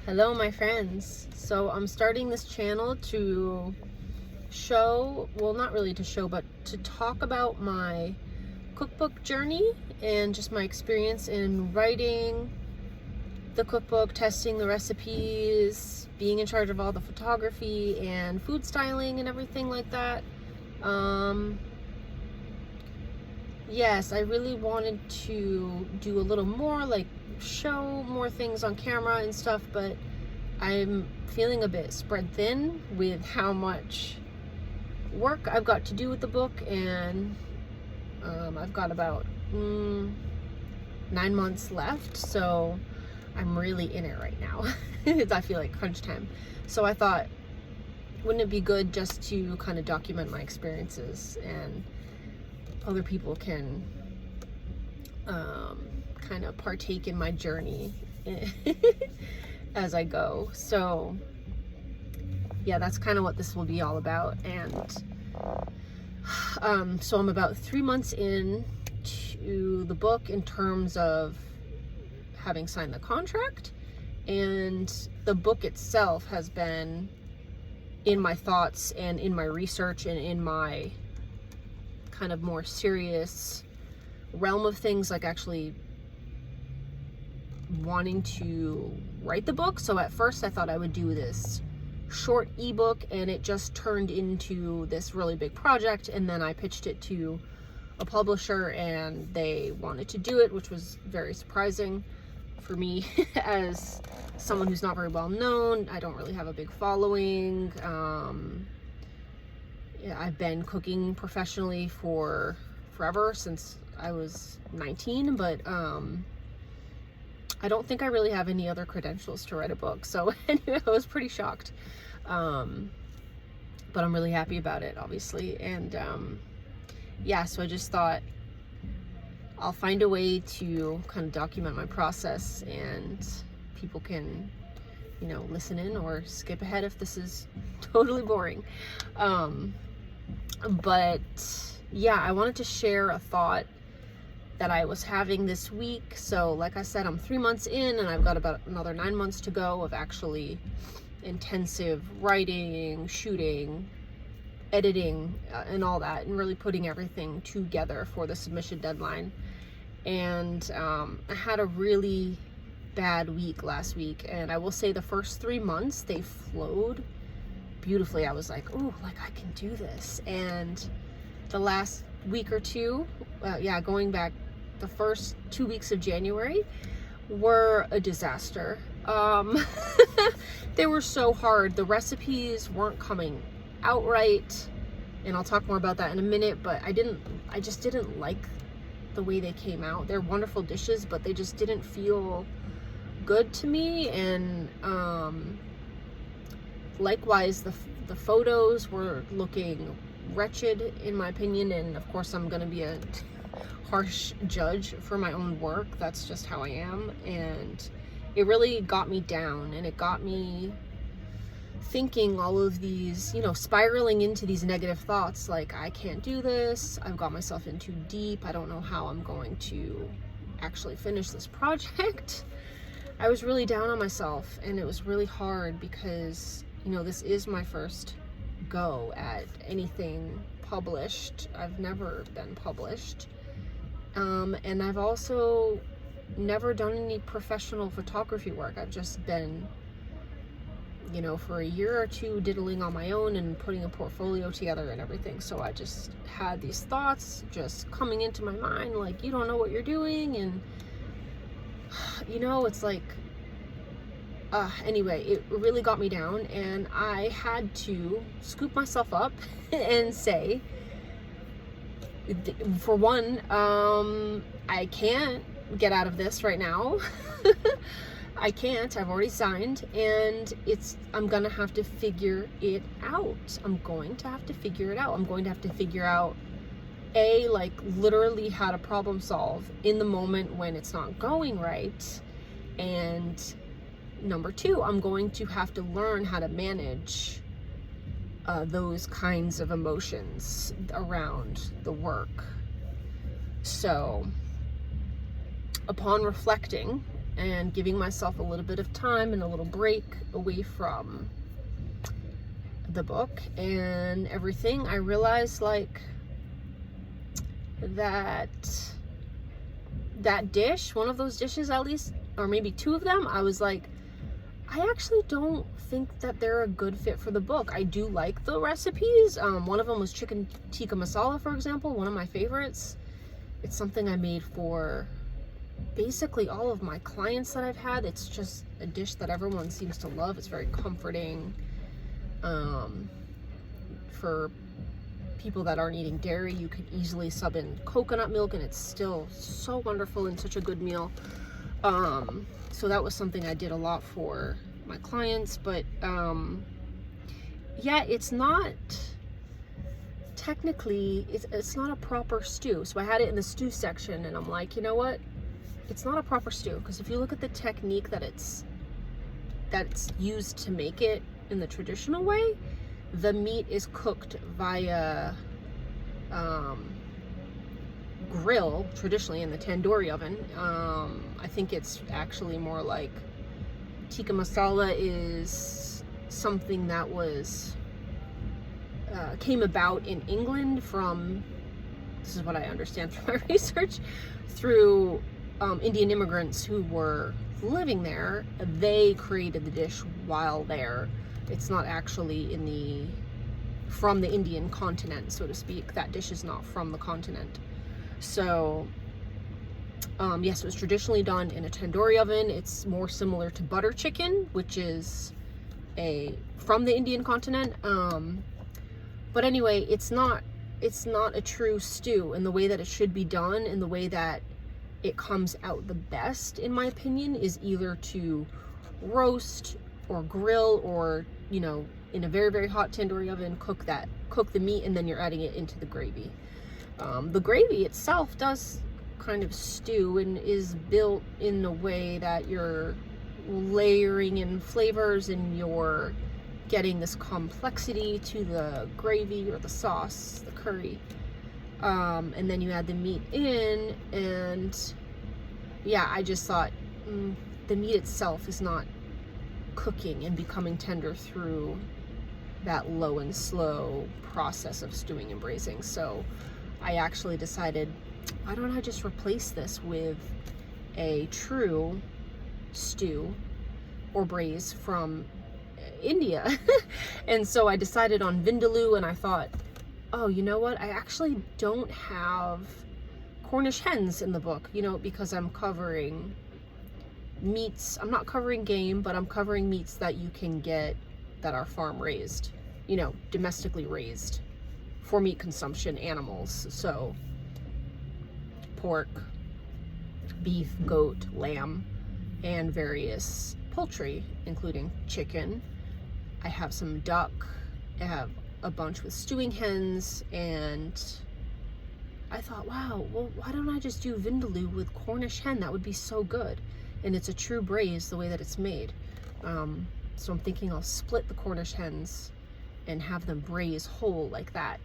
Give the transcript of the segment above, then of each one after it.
Hello my friends. So I'm starting this channel to show, well not really to show, but to talk about my cookbook journey and just my experience in writing the cookbook, testing the recipes, being in charge of all the photography and food styling and everything like that. Yes, I really wanted to do a little more, like show more things on camera and stuff, but I'm feeling a bit spread thin with how much work I've got to do with the book, and I've got about 9 months left, so I'm really in it right now. I feel like crunch time. So I thought, wouldn't it be good just to kind of document my experiences, and other people can kind of partake in my journey as I go. So yeah, that's kind of what this will be all about. And so I'm about 3 months in to the book in terms of having signed the contract, and the book itself has been in my thoughts and in my research and in my kind of more serious realm of things, like actually wanting to write the book. So at first I thought I would do this short ebook, and it just turned into this really big project, and then I pitched it to a publisher and they wanted to do it, which was very surprising for me as someone who's not very well known. I don't really have a big following. Yeah, I've been cooking professionally for forever, since I was 19, but I don't think I really have any other credentials to write a book. So anyway, I was pretty shocked. But I'm really happy about it, obviously. And yeah, so I just thought I'll find a way to kind of document my process, and people can, you know, listen in or skip ahead if this is totally boring. But yeah, I wanted to share a thought that I was having this week. So like I said, I'm 3 months in, and I've got about another 9 months to go of actually intensive writing, shooting, editing, and all that, and really putting everything together for the submission deadline. And I had a really bad week last week, and I will say the first 3 months they flowed beautifully. I was like, oh, like I can do this. And the last week or two, going back, the first 2 weeks of January were a disaster. They were so hard. The recipes weren't coming out right, and I'll talk more about that in a minute, but I just didn't like the way they came out. They're wonderful dishes, but they just didn't feel good to me. And likewise, the photos were looking wretched in my opinion, and of course I'm gonna be a harsh judge for my own work. That's just how I am. And it really got me down, and it got me thinking all of these, you know, spiraling into these negative thoughts, like I can't do this, I've got myself in too deep, I don't know how I'm going to actually finish this project. I was really down on myself, and it was really hard because, you know, this is my first go at anything published. I've never been published, and I've also never done any professional photography work. I've just been, you know, for a year or two diddling on my own and putting a portfolio together and everything. So I just had these thoughts just coming into my mind, like, you don't know what you're doing, and you know, it's like anyway, it really got me down, and I had to scoop myself up and say, for one, I can't get out of this right now. I can't. I've already signed, and I'm gonna have to figure it out. I'm going to have to figure it out. I'm going to have to figure out, like literally how to problem solve in the moment when it's not going right. And number two, I'm going to have to learn how to manage those kinds of emotions around the work. So upon reflecting and giving myself a little bit of time and a little break away from the book and everything, I realized like that dish, one of those dishes at least, or maybe two of them, I was like, I actually don't think that they're a good fit for the book. I do like the recipes. One of them was chicken tikka masala, for example, one of my favorites. It's something I made for basically all of my clients that I've had. It's just a dish that everyone seems to love. It's very comforting for people that aren't eating dairy. You could easily sub in coconut milk and it's still so wonderful and such a good meal. So that was something I did a lot for my clients, but yeah, it's not technically, it's not a proper stew. So I had it in the stew section and I'm like, you know what? It's not a proper stew, because if you look at the technique that's used to make it in the traditional way, the meat is cooked via grill, traditionally in the tandoori oven. I think it's actually more like tikka masala is something that was came about in England from, this is what I understand from my research, through Indian immigrants who were living there. They created the dish while there. It's not actually from the Indian continent, so to speak. That dish is not from the continent. So yes, it was traditionally done in a tandoori oven. It's more similar to butter chicken, which is from the Indian continent. But anyway, it's not a true stew in the way that it should be done. In the way that it comes out the best, in my opinion, is either to roast or grill, or, you know, in a very, very hot tandoori oven, cook the meat, and then you're adding it into the gravy. The gravy itself does kind of stew and is built in a way that you're layering in flavors and you're getting this complexity to the gravy or the sauce, the curry. And then you add the meat in, and yeah, I just thought the meat itself is not cooking and becoming tender through that low and slow process of stewing and braising. So I actually decided, why don't I just replace this with a true stew or braise from India? And so I decided on vindaloo, and I thought, oh, you know what? I actually don't have Cornish hens in the book, you know, because I'm covering meats. I'm not covering game, but I'm covering meats that you can get that are farm raised, you know, domestically raised for meat consumption animals. So pork, beef, goat, lamb, and various poultry, including chicken. I have some duck. I have a bunch with stewing hens, and I thought, wow, well, why don't I just do vindaloo with Cornish hen? That would be so good. And it's a true braise the way that it's made. So I'm thinking I'll split the Cornish hens and have them braise whole like that.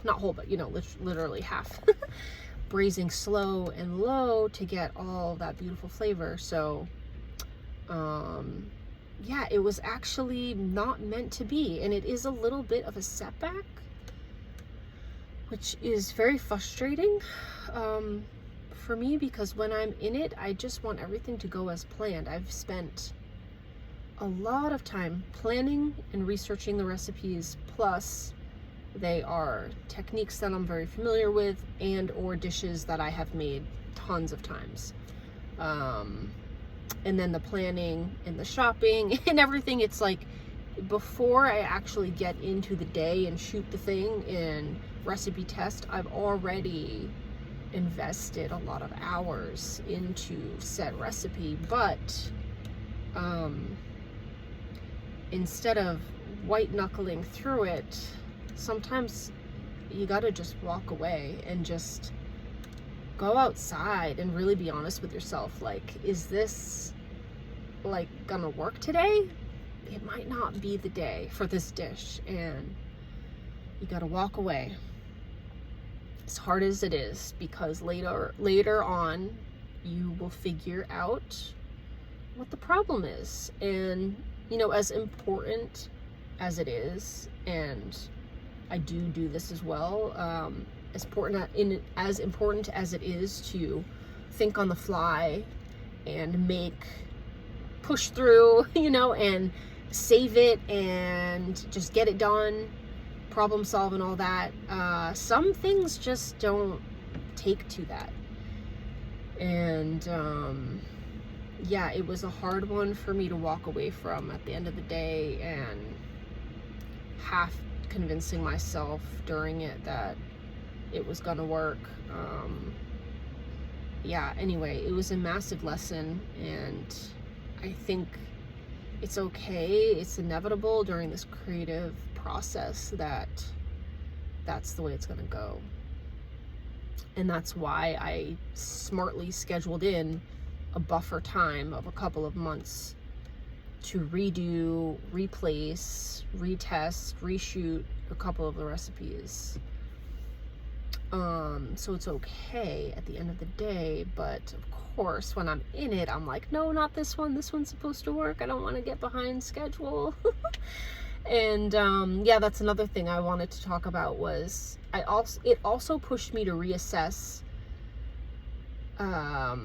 Not whole, but, you know, literally half. Braising slow and low to get all that beautiful flavor. So yeah, it was actually not meant to be, and it is a little bit of a setback, which is very frustrating for me, because when I'm in it, I just want everything to go as planned. I've spent a lot of time planning and researching the recipes, plus they are techniques that I'm very familiar with and or dishes that I have made tons of times. And then the planning and the shopping and everything, it's like before I actually get into the day and shoot the thing and recipe test, I've already invested a lot of hours into said recipe. But instead of white knuckling through it, sometimes you gotta just walk away and just go outside and really be honest with yourself. Like, is this like gonna work today? It might not be the day for this dish, and you gotta walk away, as hard as it is, because later on you will figure out what the problem is. And, you know, as important as it is, and I do this as well, as important as it is to think on the fly and push through, you know, and save it and just get it done, problem solve and all that, some things just don't take to that. And yeah, it was a hard one for me to walk away from at the end of the day, and half convincing myself during it that it was gonna work. Yeah, anyway, it was a massive lesson, and I think it's okay, it's inevitable during this creative process that that's the way it's gonna go. And that's why I smartly scheduled in a buffer time of a couple of months to redo, replace, retest, reshoot a couple of the recipes. So it's okay at the end of the day, but of course when I'm in it, I'm like, no, not this one. This one's supposed to work. I don't want to get behind schedule. And yeah, that's another thing I wanted to talk about was it also pushed me to reassess how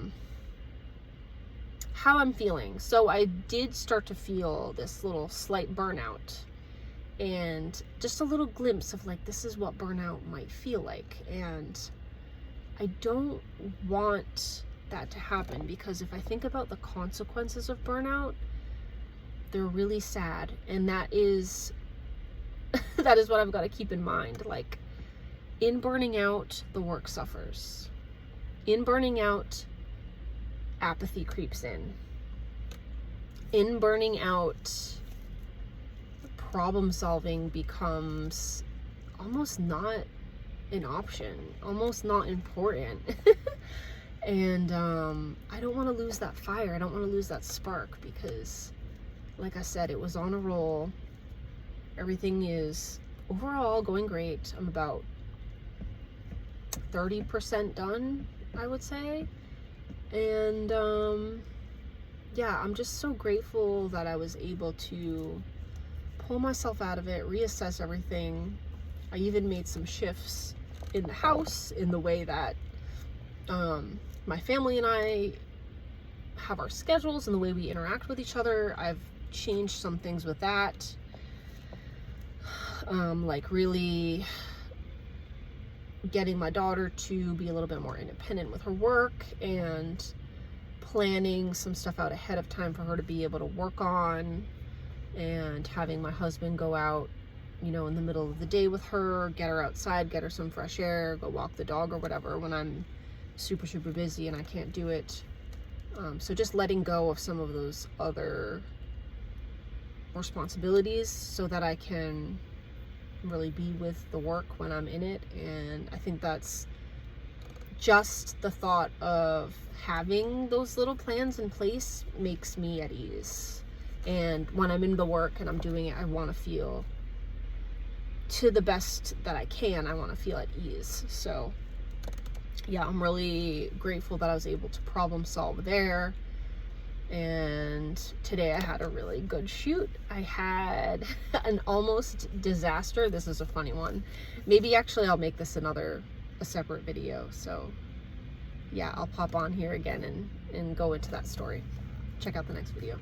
I'm feeling. So I did start to feel this little slight burnout, and just a little glimpse of like, this is what burnout might feel like. And I don't want that to happen, because if I think about the consequences of burnout, they're really sad. And that is what I've got to keep in mind. Like, in burning out, the work suffers. In burning out, apathy creeps in. In burning out, problem solving becomes almost not an option, almost not important. And I don't want to lose that fire. I don't want to lose that spark, because like I said, it was on a roll. Everything is overall going great. I'm about 30% done, I would say. And yeah, I'm just so grateful that I was able to pull myself out of it, reassess everything. I even made some shifts in the house, in the way that my family and I have our schedules and the way we interact with each other. I've changed some things with that. Like really getting my daughter to be a little bit more independent with her work, and planning some stuff out ahead of time for her to be able to work on, and having my husband go out, you know, in the middle of the day with her, get her outside, get her some fresh air, go walk the dog or whatever when I'm super busy and I can't do it. So just letting go of some of those other responsibilities so that I can really be with the work when I'm in it. And I think that's just the thought of having those little plans in place makes me at ease. And when I'm in the work and I'm doing it, I want to feel, to the best that I can, I want to feel at ease. So yeah, I'm really grateful that I was able to problem solve there. And today I had a really good shoot. I had an almost disaster. This is a funny one. Maybe actually I'll make this a separate video. So yeah, I'll pop on here again and go into that story. Check out the next video.